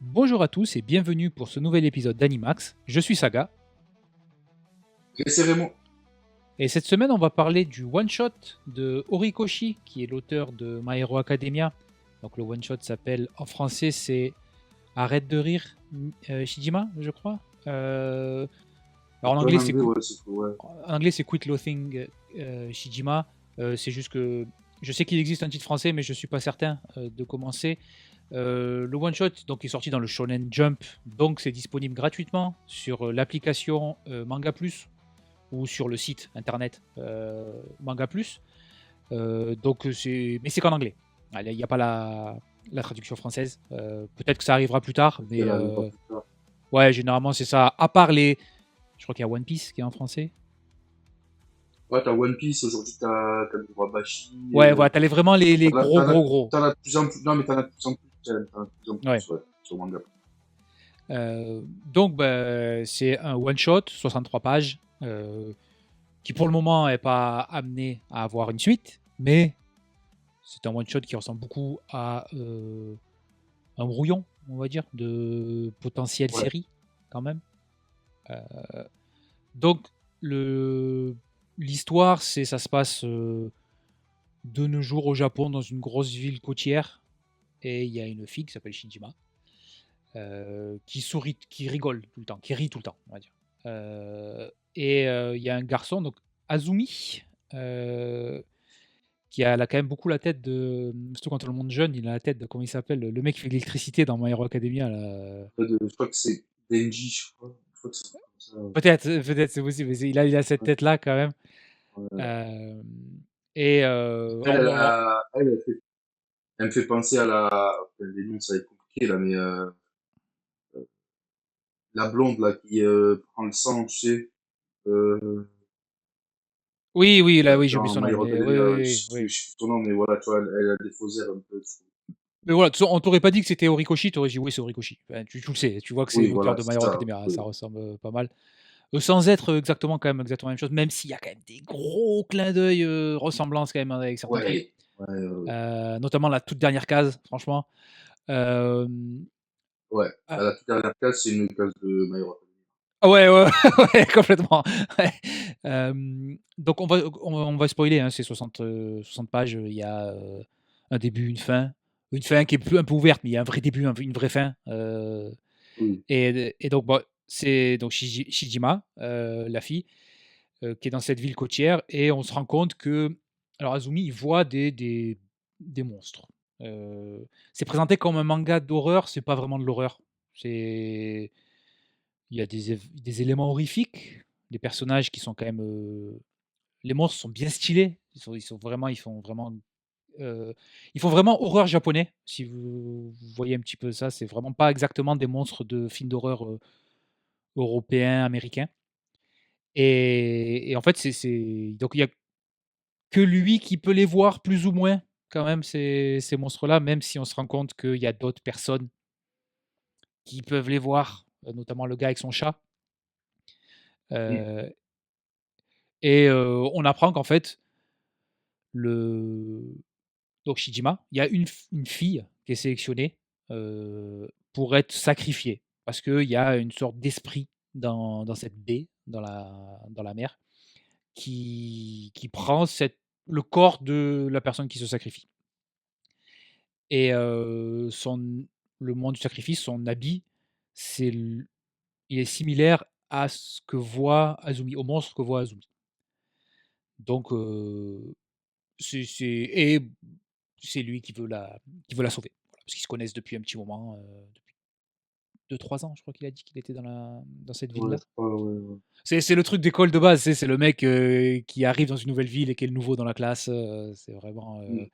Bonjour à tous et bienvenue pour ce nouvel épisode d'Animax. Je suis Saga Ok, c'est Raymond. et cette semaine on va parler du one-shot de Horikoshi qui est l'auteur de My Hero Academia. Donc le one-shot s'appelle, en français c'est Arrête de rire Shijima, je crois. Alors en En anglais c'est anglais, ouais, c'est cool, ouais. Quit Loathing Shijima. C'est juste que je sais qu'il existe un titre français mais je suis pas certain de commencer. Le one shot donc est sorti dans le Shonen Jump, donc c'est disponible gratuitement sur l'application Manga Plus ou sur le site internet Manga Plus. Mais c'est qu'en anglais. Il n'y a pas la traduction française. Peut-être que ça arrivera plus tard, Ok, mais là, il est pas plus tard. ouais, généralement c'est ça. À part les, je crois qu'il y a One Piece qui est en français. Ouais, t'as One Piece, aujourd'hui t'as le Wabashi, Ouais, voilà, t'as vraiment les gros, t'en as, gros, gros. t'en as de plus en plus, non, mais t'en as de plus en plus, t'en as de plus en Ouais. plus, ouais, sur manga. Donc, c'est un one-shot, 63 pages, qui pour le moment n'est pas amené à avoir une suite, mais c'est un one-shot qui ressemble beaucoup à un brouillon, on va dire, de potentielle Ouais. série, quand même. Donc, l'histoire, ça se passe de nos jours au Japon, dans une grosse ville côtière, et il y a une fille qui s'appelle Shinjima, qui sourit, qui rigole tout le temps, qui rit tout le temps, on va dire. Et il y a un garçon, donc Azumi, qui a quand même beaucoup la tête de. Surtout quand on le montre jeune, il a la tête de. Comment il s'appelle? Le mec qui fait de l'électricité dans My Hero Academia. Là. Je crois que c'est Denji, je crois. Je crois que c'est comme ça. Peut-être, c'est possible. Mais il a cette Ouais, tête-là quand même. ouais. Euh, Elle, alors bon, elle me fait penser à les noms, ça va être compliqué, là, mais, la blonde, là, qui, prend le sang, tu sais, oui, là, oui, j'ai oublié dans son My nom, Hero mais oui, Academia, oui, oui. je sais plus son nom, mais voilà, tu vois, elle a des faux airs un peu. Mais voilà, de toute façon, on t'aurait pas dit que c'était Horikoshi, t'aurais dit oui, c'est Horikoshi. Enfin, tu le sais, tu vois que c'est Oui, l'auteur voilà, de My c'est Hero ça. Academia, hein, Oui. ça ressemble pas mal. Sans être exactement quand même exactement la même chose, même s'il y a quand même des gros clins d'œil, ressemblances quand même avec certains trucs. Ouais. Ouais. Notamment la toute dernière case, franchement. Euh, Ouais. ah, Bah, la toute dernière case, c'est une case de My Hero Academia. ouais, ouais, ouais, complètement. Ouais. Donc on va spoiler, hein, c'est 60 pages. Il y a un début, une fin qui est un peu ouverte, mais il y a un vrai début, une vraie fin. Oui. Et donc, bon, c'est donc Shijima, la fille, qui est dans cette ville côtière, et on se rend compte que, alors Azumi, il voit des monstres. C'est présenté comme un manga d'horreur, c'est pas vraiment de l'horreur. C'est, il y a des éléments horrifiques, des personnages qui sont quand même, les monstres sont bien stylés, euh, ils font vraiment horreur japonais. Si vous voyez un petit peu ça, c'est vraiment pas exactement des monstres de films d'horreur européens, américains. Et en fait, donc il y a que lui qui peut les voir plus ou moins, quand même, ces monstres-là, même si on se rend compte qu'il y a d'autres personnes qui peuvent les voir, notamment le gars avec son chat. Mm. Euh, et on apprend qu'en fait, le donc Shijima, il y a une fille qui est sélectionnée pour être sacrifiée, parce qu'il y a une sorte d'esprit dans cette baie, dans la mer, qui prend le corps de la personne qui se sacrifie. Et le moment du sacrifice, son habit, il est similaire à ce que voit Azumi, au monstre que voit Azumi. Donc, et c'est lui qui veut la sauver. Voilà, parce qu'ils se connaissent depuis un petit moment, depuis 2-3 ans, je crois qu'il a dit qu'il était dans cette Ouais, ville-là. je crois, ouais. C'est le truc d'école de base, c'est le mec qui arrive dans une nouvelle ville et qui est le nouveau dans la classe. C'est vraiment. Mm.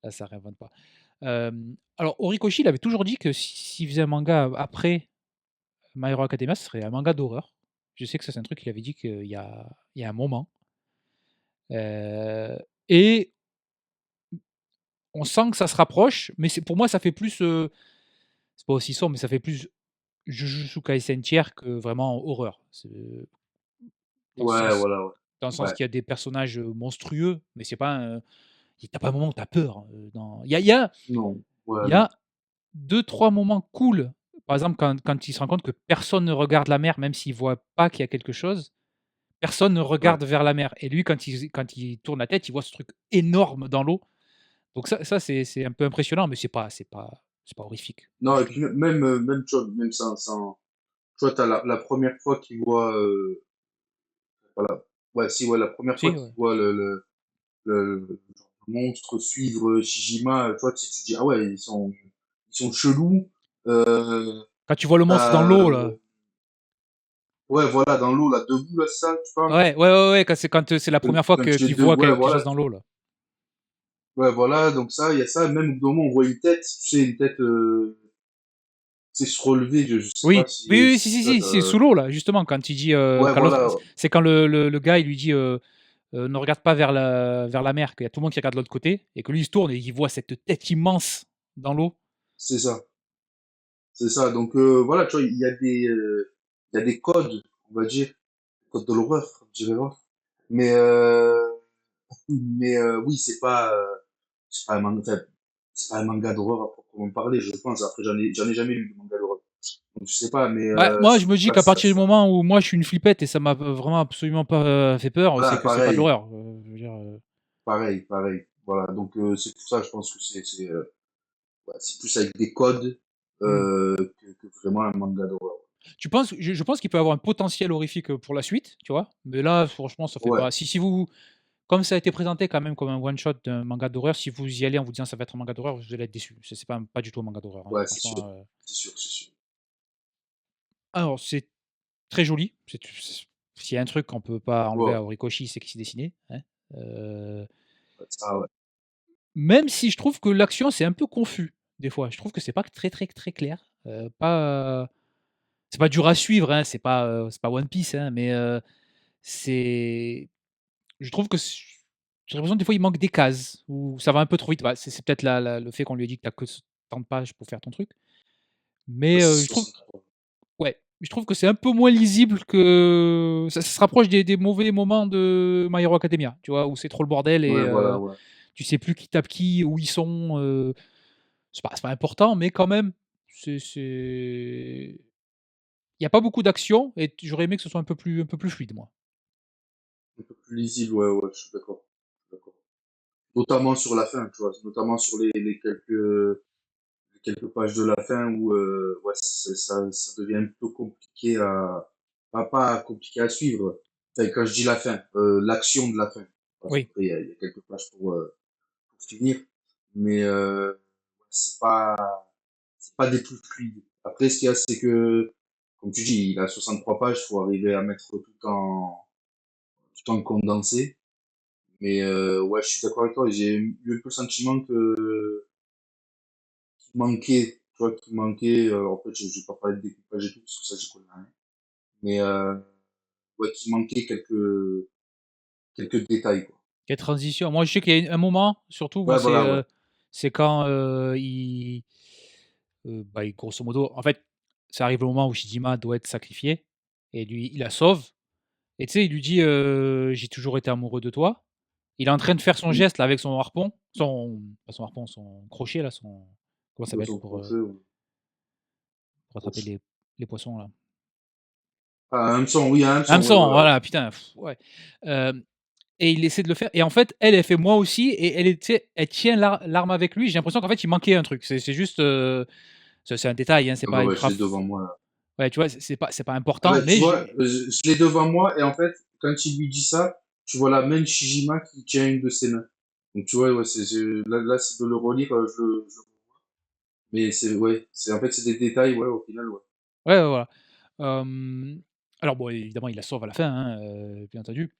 Là, ça réinvente pas. Alors, Horikoshi, il avait toujours dit que s'il faisait un manga après My Hero Academia, ce serait un manga d'horreur. Je sais que ça, c'est un truc qu'il avait dit qu'il y a un moment. Et on sent que ça se rapproche, mais pour moi, ça fait plus. C'est pas aussi sombre, mais ça fait plus Jujutsu Kaisen tiers que vraiment horreur. Dans ce Ouais, sens, voilà, ouais. dans le sens Ouais. qu'il y a des personnages monstrueux, mais c'est pas. T'as pas un moment où t'as peur. Il y a, Non. il Ouais, y non. a 2-3 moments cool. Par exemple, quand il se rend compte que personne ne regarde la mer, même s'il voit pas qu'il y a quelque chose, personne ne Ouais. regarde vers la mer. Et lui, quand il tourne la tête, il voit ce truc énorme dans l'eau. Donc ça c'est un peu impressionnant, mais c'est pas horrifique, Non, du et tout. puis même, tu vois, même sans, tu vois, t'as la première fois qu'il voit, voilà. Ouais, si, ouais, la première fois Si, qu'il ouais. voit le monstre suivre Shijima, tu vois, tu te dis, ah ouais, ils sont chelous. Euh, Quand tu vois le monstre dans t'as, l'eau, là. ouais, voilà, dans l'eau, là, debout, là, c'est ça, tu parles? Ouais, ouais, ouais, ouais, quand c'est la première fois Quand il est qu'il de, voit ouais, quelque voilà, chose dans l'eau, là. ouais, voilà, donc ça, il y a ça, même au bout d'un moment, on voit une tête, tu sais, une tête, tu sais, se relever, je sais pas Oui, oui, si, oui, si, si si, ça, si, c'est sous l'eau, là, justement, quand il dit, ouais, quand l'autre, voilà, c'est quand le gars, il lui dit, ne regarde pas vers la mer, qu'il y a tout le monde qui regarde de l'autre côté, et que lui, il se tourne et il voit cette tête immense dans l'eau. c'est ça, c'est ça. Donc, voilà, tu vois, il y a des codes, on va dire, codes de l'horreur, je dirais pas. Mais, oui, c'est pas un manga, enfin, c'est pas un manga d'horreur à proprement parler, je pense. Après, j'en ai jamais lu de manga d'horreur. Donc, je sais pas, mais, Bah, moi, je me dis voilà, qu'à partir du moment où moi, je suis une flippette et ça m'a vraiment absolument pas fait peur, c'est voilà, que c'est pas de pareil, l'horreur. Je veux dire, pareil, pareil. Voilà, donc, c'est pour ça, je pense que ouais, c'est plus avec des codes, hmm. que vraiment un manga d'horreur. Je pense qu'il peut avoir un potentiel horrifique pour la suite, tu vois. Mais là, franchement, ça fait Ouais, pas. Si vous, comme ça a été présenté quand même comme un one shot d'un manga d'horreur, si vous y allez en vous disant ça va être un manga d'horreur, vous allez être déçu. C'est pas du tout un manga d'horreur, hein, ouais, c'est sûr, franchement. c'est sûr, c'est sûr. Alors, c'est très joli. S'il y a un truc qu'on peut pas enlever Ouais, à Horikoshi, c'est qu'il s'est dessiné, hein. Euh, ouais, ça, ouais. Même si je trouve que l'action, c'est un peu confus, des fois. Je trouve que c'est pas très, très, très clair. C'est pas dur à suivre, hein, c'est pas One Piece, hein, mais c'est je trouve que j'ai l'impression que des fois, il manque des cases ou ça va un peu trop vite. Bah, c'est peut-être le fait qu'on lui a dit que tu as que tant de pages pour faire ton truc. Ouais, Mais c'est je trouve 63. ouais, je trouve que c'est un peu moins lisible que ça se rapproche des mauvais moments de My Hero Academia, tu vois? Où c'est trop le bordel et Ouais, voilà, ouais. tu sais plus qui tape qui, où ils sont, c'est pas important, mais quand même, c'est il y a pas beaucoup d'action et j'aurais aimé que ce soit un peu plus fluide, moi. Un peu plus lisible, ouais, ouais, je suis d'accord. Je suis d'accord. Notamment sur la fin, tu vois, notamment sur les quelques pages de la fin où, ouais, ça devient un peu compliqué pas compliqué à suivre. Enfin, quand je dis la fin, l'action de la fin. Parce Oui. qu'après, il y a quelques pages pour finir. Mais, c'est pas des plus fluides. Après, ce qu'il y a, c'est que, comme tu dis, il a 63 pages, faut arriver à mettre tout en condensé. Mais, ouais, je suis d'accord avec toi. J'ai eu un peu le sentiment qu'il manquait, tu vois, qu'il manquait. En fait, je vais pas parler de découpage et tout, parce que ça, je connais rien. Mais, ouais, qu'il manquait quelques détails, quoi. Quelle transition. Moi, je sais qu'il y a un moment, surtout, moi, Ouais, c'est voilà, ouais. quand bah, grosso modo, en fait, ça arrive le moment où Shijima doit être sacrifié et lui, il la sauve. Et tu sais, il lui dit j'ai toujours été amoureux de toi. Il est en train de faire son Mm. geste là, avec son harpon, pas son harpon, son crochet là, comment ça Ouais, s'appelle son pour, crochet, ouais. attraper les poissons là. Ah, un hameçon, oui, un hameçon, ouais, Hameçon, voilà, ouais. voilà, putain, ouais. Euh, et il essaie de le faire. Et en fait, elle fait moi aussi. Et tu sais, elle tient l'arme avec lui. J'ai l'impression qu'en fait, il manquait un truc. C'est juste. C'est un détail, hein, c'est Ah bah pas ouais, je ultra. l'ai devant moi, là. Ouais, tu vois, c'est pas Ah important. bah, tu Mais vois, je l'ai devant moi, et en fait, quand il lui dit ça, tu vois la main de Shijima qui tient une de ses mains. Donc, tu vois, ouais, là, c'est de le relire, mais ouais, en fait, c'est des détails, ouais, au final, ouais. ouais, ouais, voilà. Alors, bon, évidemment, il la sauve à la fin, hein, bien entendu.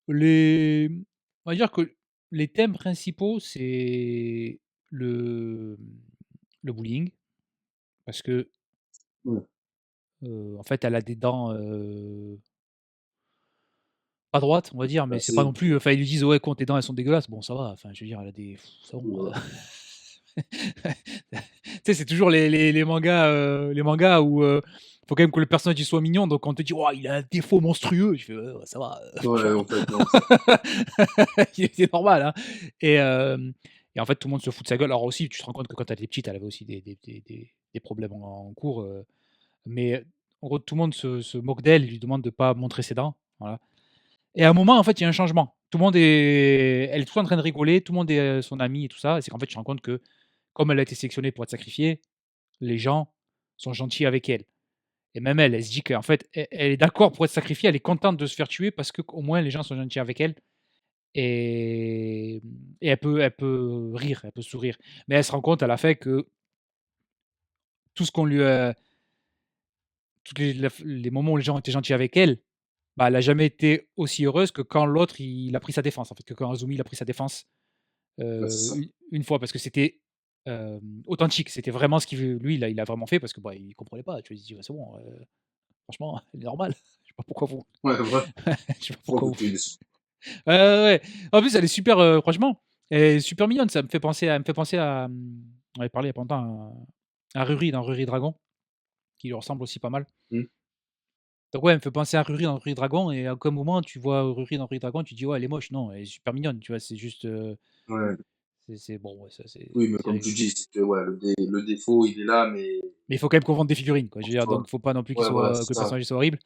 On va dire que les thèmes principaux, c'est le, le bullying. Parce que, Ouais, en fait, elle a des dents. Pas droite, on va dire, mais c'est pas assez, non plus, enfin, ils lui disent: «Ouais, con, tes dents, elles sont dégueulasses». Bon, ça va, enfin, je veux dire, elle a des c'est bon, voilà. Tu sais, c'est toujours les mangas où, faut quand même que le personnage, il soit mignon, donc on te dit: «Oh, il a un défaut monstrueux». Je fais: «Ouais, ça va, Ouais, franchement». en fait, non. Il est normal, hein et hem Et en fait, tout le monde se fout de sa gueule. Alors aussi, tu te rends compte que quand elle était petite, elle avait aussi des problèmes en cours, mais en gros, tout le monde se moque d'elle, il lui demande de pas montrer ses dents, voilà. Et à un moment, en fait, il y a un changement. Tout le monde est Elle est tout le temps en train de rigoler, tout le monde est, son ami et tout ça. Et c'est qu'en fait, tu te rends compte que, comme elle a été sélectionnée pour être sacrifiée, les gens sont gentils avec elle. Et même elle, elle se dit qu'en fait, elle est d'accord pour être sacrifiée, elle est contente de se faire tuer parce qu'au moins les gens sont gentils avec elle. Et elle peut rire, elle peut sourire. Mais elle se rend compte à la fin que tout ce qu'on lui a tous les moments où les gens étaient gentils avec elle, bah, elle a jamais été aussi heureuse que quand l'autre, il a pris sa défense, en fait, que quand Azumi, il a pris sa défense, Ouais, c'est ça. une fois parce que c'était, authentique. C'était vraiment ce qu'il veut lui, il a vraiment fait parce que, bah, il comprenait pas, tu vois? Il se dit: «Ouais, c'est bon, franchement, elle est normale. Je sais pas pourquoi vous Ouais, vrai. je sais pas Pourquoi pourquoi vous vous». tuez des gens? Ouais, ouais, ouais. En plus, elle est super, franchement, elle est super mignonne. Ça me fait penser à, on avait parlé il y a pas longtemps à Ruri dans Ruri Dragon, qui lui ressemble aussi pas mal. Mmh. Donc ouais, elle me fait penser à Ruri dans Ruri Dragon et à aucun moment tu vois Ruri dans Ruri Dragon, tu dis: «Ouais, elle est moche». Non, elle est super mignonne, tu vois? C'est juste, Ouais. c'est bon, ouais, ça Oui, mais c'est comme tu rigolo. dis, c'est que ouais, le défaut, il est là, mais Mais il faut quand même qu'on vende des figurines, quoi. Je en veux dire, soi donc faut pas non plus ouais, voilà, que c'est le ça. personnage soit horrible.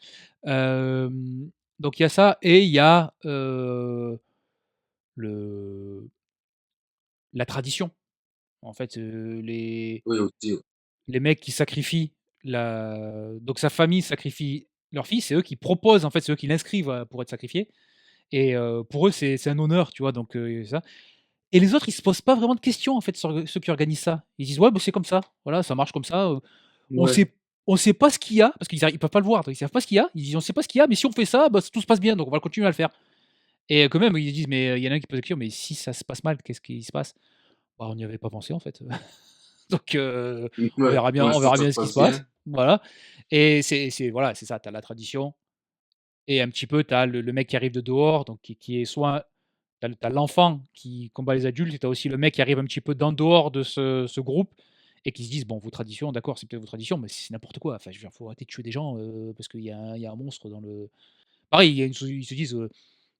Donc il y a ça et il y a, le la tradition. En fait, Oui, aussi, ouais. les mecs qui sacrifient donc sa famille sacrifie leur fils, c'est eux qui proposent, en fait, c'est eux qui l'inscrivent, pour être sacrifié et pour eux, c'est un honneur, tu vois? Donc ça et les autres, ils se posent pas vraiment de questions, en fait, sur ceux qui organisent ça. Ils disent: «Ouais, bah, c'est comme ça, voilà, ça marche comme ça, on Ouais. sait on sait pas ce qu'il y a», parce qu'ils peuvent pas le voir, donc ils savent pas ce qu'il y a. Ils disent: «On sait pas ce qu'il y a, mais si on fait ça, bah, tout se passe bien, donc on va continuer à le faire» et quand même, ils disent: «Mais» il y en a un qui pose la question: «Mais si ça se passe mal, qu'est-ce qui se passe?» «Bah, on n'y avait pas pensé, en fait». Donc Ouais, pour on l'instant, verra ça bien se ce qui se passe passe, bien. voilà et c'est voilà, c'est ça, tu as la tradition et un petit peu tu as le mec qui arrive de dehors, donc qui est soit tu as l'enfant qui combat les adultes et tu as aussi le mec qui arrive un petit peu d'en dehors de ce groupe et qui se disent: «Bon, vos traditions, d'accord, c'est peut-être vos traditions, mais c'est n'importe quoi. Enfin, je veux dire, faut arrêter de tuer des gens, parce qu'il y a un monstre dans le». Pareil, il y a ils se disent, il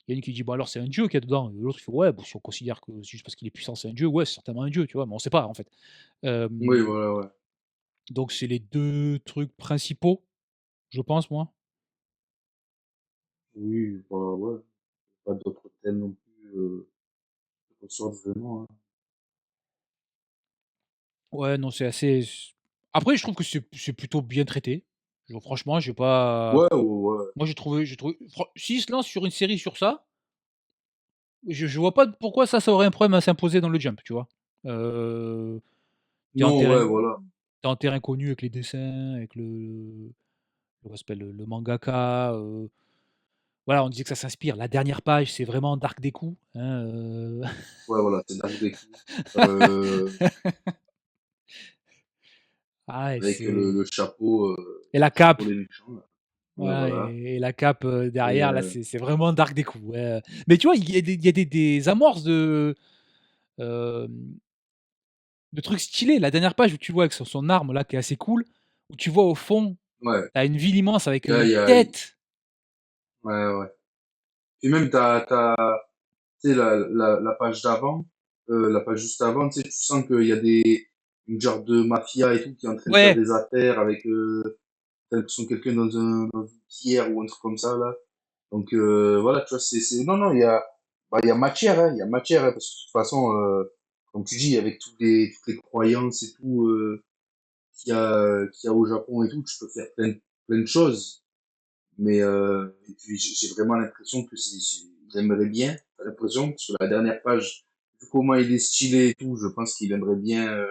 y a une qui dit: «Bah, alors c'est un dieu qu'il y a dedans» et l'autre il fait: «Ouais, bah, si on considère que c'est juste parce qu'il est puissant, c'est un dieu, ouais, c'est certainement un dieu», tu vois? Mais on sait pas, en fait. Oui, Hem voilà, ouais. Donc c'est les 2 trucs principaux, je pense moi. Oui, bah, ouais, pas d'autres thèmes non plus, qui ressortent vraiment, hein. Ouais, non, c'est assez après je trouve que c'est plutôt bien traité. Genre franchement, j'ai pas Ouais, ouais, ouais. moi j'ai trouvé s'ils se lancent sur une série sur ça, je vois pas pourquoi ça aurait un problème à s'imposer dans le Jump, tu vois? Heu, tu en Non, terrain ouais, voilà. tu en terrain connu avec les dessins, avec comment s'appelle? Le mangaka, voilà, on disait que ça s'inspire. La dernière page, c'est vraiment Dark Deku, hein, Ouais, voilà, c'est Dark Deku, heu, ah ouais, avec c'est et le la cape. chapeau des méchants, là. Ouais, Voilà voilà et la cape, et derrière là, c'est vraiment Dark Deku, ouais, mais tu vois, il y a des amorces hem, de trucs stylés. La dernière page où tu vois avec son arme là qui est assez cool, où tu vois au fond, ouais, tu as une ville immense avec il y a une il y a tête. ouais, ouais. Puis même t'as tu sais la page d'avant, la page juste avant, tu sais, tu sens qu'il y a une genre de mafia et tout qui est en train de faire Ouais, des affaires avec, tu as l'impression quelqu'un dans une pierre ou un truc comme ça là. Donc voilà, tu vois, c'est non, non, il y a matière, hein, il y a matière, hein, parce que de toute façon, comme tu dis, avec toutes les croyances et tout qu'il y a au Japon et tout, tu peux faire plein de choses. Mais et puis j'ai vraiment l'impression que il aimerait bien, t'as l'impression, sur la dernière page, vu comment il est stylé et tout, je pense qu'il aimerait bien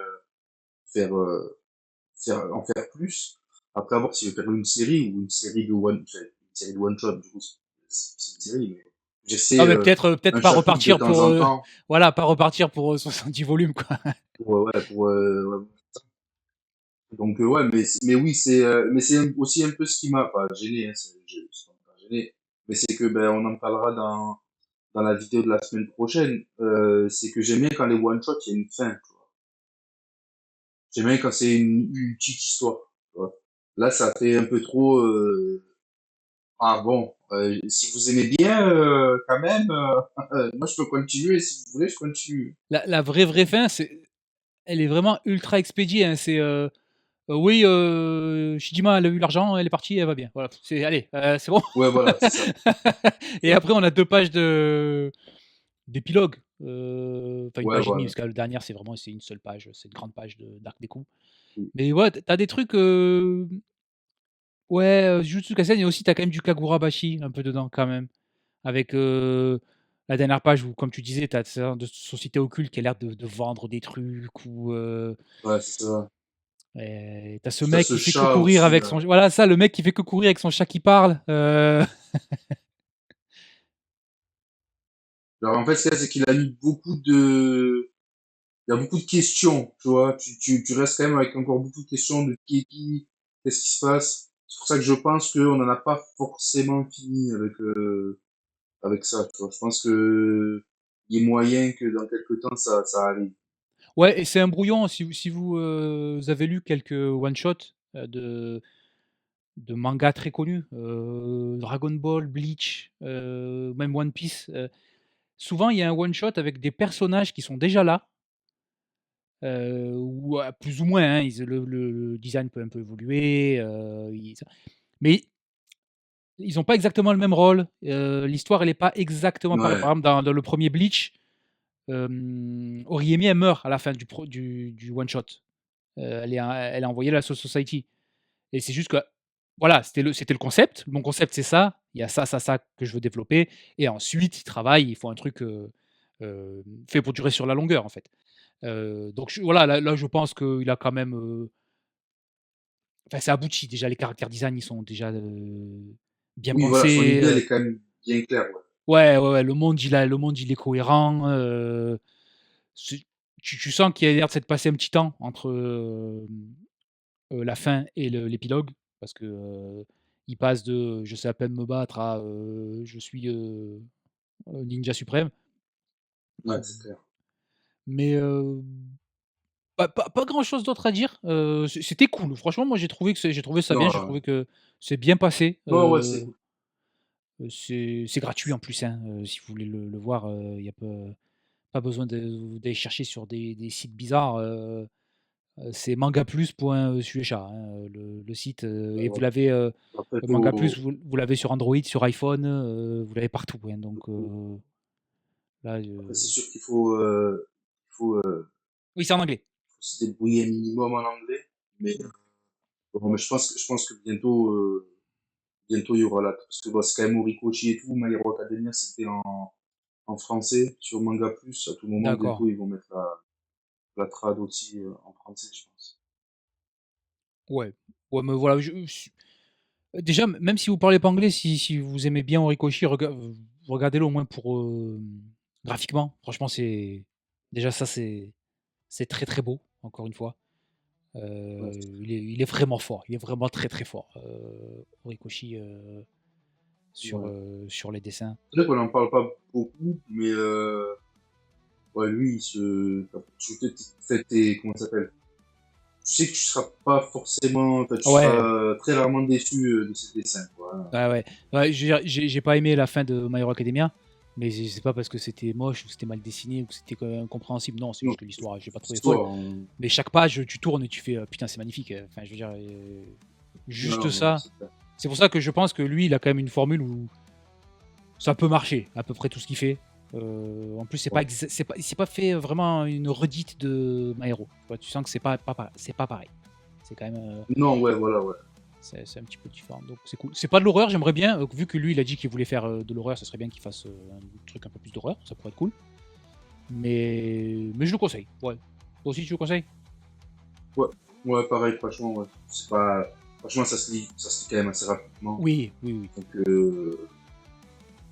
faire, en faire plus. Après, à voir s'il veut faire une série ou une série de one shot, du coup, c'est une série, mais non j'essaie mais peut-être un pas chapitre de repartir temps pour, en temps voilà, pas repartir pour, 70 volumes quoi. pour, ouais, ouais. Donc, ouais, mais oui, mais c'est aussi un peu ce qui m'a, pas gêné, hein, c'est pas gêné, mais c'est que, ben, on en parlera dans la vidéo de la semaine prochaine, c'est que j'aime bien quand les one shot, il y a une fin, tu vois. J'aime bien quand c'est une petite histoire, tu vois. Là, ça fait un peu trop, ah bon, Si vous aimez bien, quand même, moi je peux continuer, si vous voulez, je continue. La vraie fin, elle est vraiment ultra expédiée, hein. C'est oui, Shijima, elle a eu l'argent, elle est partie, elle va bien. Voilà, allez, c'est bon. Ouais, voilà, c'est ça. Et Ça. après, on a 2 pages d'épilogue. Enfin, une Ouais, page et demie, voilà. parce que la dernière, c'est une seule page, c'est une grande page d'Arc des coups. Oui, Mais ouais, t'as des trucs. Ouais, Jujutsu Kaisen, et aussi, t'as quand même du Kagurabashi un peu dedans, quand même. Avec la dernière page où, comme tu disais, t'as ce genre de société occulte qui a l'air de vendre des trucs, ou. ouais, c'est ça. Et t'as ce Puis t'as mec ce qui fait que chat courir aussi, avec son. là. Voilà, ça, le mec qui fait que courir avec son chat qui parle. Alors, en fait, ce qu'il y a, c'est qu'il a mis beaucoup de, il y a beaucoup de questions, tu vois. Tu restes quand même avec encore beaucoup de questions de qui est qui, qu'est-ce qui se passe. C'est pour ça que je pense qu'on n'en a pas forcément fini avec ça, tu vois. Je pense que il est moyen que dans quelques temps, ça arrive. Ouais, et c'est un brouillon. Si vous avez lu quelques one-shots de mangas très connus, Dragon Ball, Bleach, même One Piece, souvent il y a un one-shot avec des personnages qui sont déjà là, ou plus ou moins, hein, le design peut un peu évoluer, mais ils ont pas exactement le même rôle. L'histoire, elle est pas exactement pareille. Ouais, Par exemple, dans le premier Bleach, Oriemi, elle meurt à la fin du one shot. Elle est envoyée à la Soul Society. Et c'est juste que, voilà, c'était le concept. Mon concept, c'est ça. Il y a ça, ça, ça que je veux développer. Et ensuite, ils travaillent, ils font un truc fait pour durer sur la longueur, en fait. Donc, voilà, là, je pense qu'il a quand même. Enfin, c'est abouti. Déjà, les caractères design, ils sont déjà bien oui, voilà, son pensés. idée, elle est quand même bien claire, ouais. Ouais, ouais, ouais, le monde, il est cohérent. C'est- tu sens qu'il y a l'air de s'être passé un petit temps entre la fin et l'épilogue, parce que il passe de je sais à peine me battre à je suis ninja suprême. Ouais, Euh, c'est clair. mais pas grand chose d'autre à dire. C'était cool. Franchement, moi j'ai trouvé ça bien. J'ai Non, trouvé que c'est bien passé. non, ouais, c'est cool. C'est gratuit en plus, hein, si vous voulez le voir. Il y a pas besoin d'aller chercher sur des sites bizarres. C'est mangaplus.suecha, hein, le site, Ouais, et vous voilà. l'avez, Après, Mangaplus, vous l'avez sur Android, sur iPhone, vous l'avez partout, hein, donc là, après, c'est sûr oui, c'est en anglais. faut se débrouiller un minimum en anglais. Mais, bon, mais je pense que bientôt il y aura là. Parce que bon, c'est quand même Horikoshi et tout. My Hero Academia, c'était en français sur Manga Plus. À tout moment, D'accord. bientôt, ils vont mettre la trad aussi en français, je pense. Ouais. Ouais, mais voilà, déjà, même si vous parlez pas anglais, si vous aimez bien Horikoshi, regardez-le au moins pour, graphiquement. Franchement, déjà ça, c'est très, très beau, encore une fois. Ouais. Il est vraiment fort. Il est vraiment très, très fort, Horikoshi, Ouais. sur les dessins. C'est vrai qu'on n'en parle pas beaucoup, mais ouais, lui, comment ça s'appelle? Tu sais que tu seras pas forcément, enfin, tu Ouais, seras très rarement déçu de ses dessins, quoi. ouais, ouais. Ouais, je veux dire, j'ai pas aimé la fin de My Hero Academia, mais c'est pas parce que c'était moche ou c'était mal dessiné ou que c'était incompréhensible. Non, c'est Non, juste que l'histoire, j'ai pas trouvé folle. l'histoire, Mais chaque page, tu tournes et tu fais putain, c'est magnifique. Enfin, je veux dire, non, juste non, mais ça. c'est clair. C'est pour ça que je pense que lui, il a quand même une formule où ça peut marcher, à peu près tout ce qu'il fait. En plus, Ouais. c'est pas fait vraiment une redite de My Hero. Tu vois, tu sens que c'est pas pareil. C'est quand même. Non, ouais, voilà, ouais. C'est un petit peu différent, donc c'est cool. C'est pas de l'horreur, j'aimerais bien, vu que lui il a dit qu'il voulait faire de l'horreur, ça serait bien qu'il fasse un truc un peu plus d'horreur, ça pourrait être cool. Mais je le conseille, ouais. Toi aussi tu le conseilles? Ouais, ouais, pareil, franchement, ouais. C'est pas, franchement, ça se lit quand même assez rapidement. Oui, oui, oui. Donc,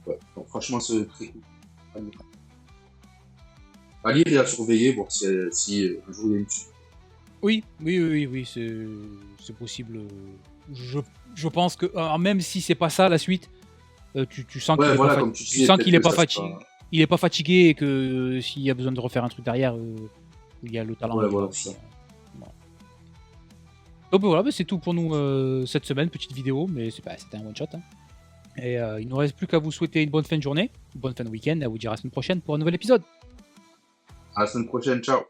ouais. Donc, franchement, c'est très cool. À lire. À lire et à surveiller, voir si un jour il y a une suite. Oui, oui, oui, oui, oui, c'est possible. Je, je pense que, même si c'est pas ça la suite, tu sens qu'il Ouais, est pas voilà, comme tu tu disais, sens qu'il peut-être est que pas ça fatigué. sera. Il est pas fatigué et que s'il y a besoin de refaire un truc derrière, il y a le talent, Ouais, il est là voilà, aussi, c'est hein. ça. Voilà. Donc voilà, bah, c'est tout pour nous cette semaine, petite vidéo, mais c'était un one shot, hein. Et il ne nous reste plus qu'à vous souhaiter une bonne fin de journée, une bonne fin de week-end, et à vous dire à la semaine prochaine pour un nouvel épisode. À la semaine prochaine, ciao.